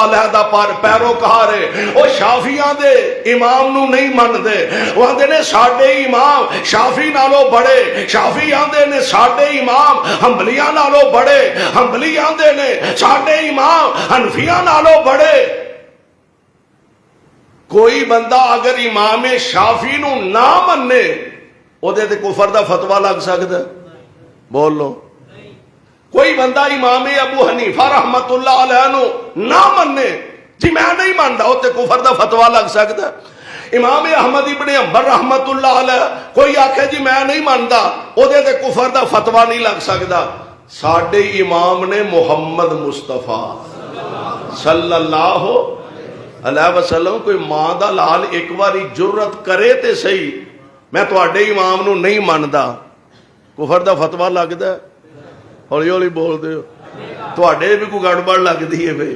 अलहदा पर पैरोकार है वो शाफियां दे इमाम नू नहीं मनदे। वो आंदे ने साडे इमाम शाफी नालों बड़े, शाफी आंदे ने साडे इमाम हंबलियां नालों बड़े, हंबली आंदे ने साडे इमाम हनफियां नालों बड़े। कोई बंदा अगर इमाम शाफी नू ना मन्ने ओदे ते कुफर दा फतवा लग सकदा? बोल लो। कोई बंदा इमाम अबू हनीफा रहमतुल्लाह अलैह नू ना मन्ने, जी मैं नहीं मानता, उत्ते कुफर दा फतवा लग सकता। इमाम अहमद इब्ने हंबल रहमतुल्लाह अलैह कोई आखे जी मैं नहीं मानता, ओदे ते कुफर दा फतवा नहीं लग सकता। साडे इमाम ने मुहम्मद मुस्तफा सल्लल्लाहु अलैहि वसल्लम कोई मां दा लाल एक बारी जुर्रत करे ते सही मैं तुहाडे इमाम नू नहीं मानता, कुफर दा फतवा लगदा? हौली हौली बोलते हो, तुहाडे भी कोई गड़बड़ लगती है भाई।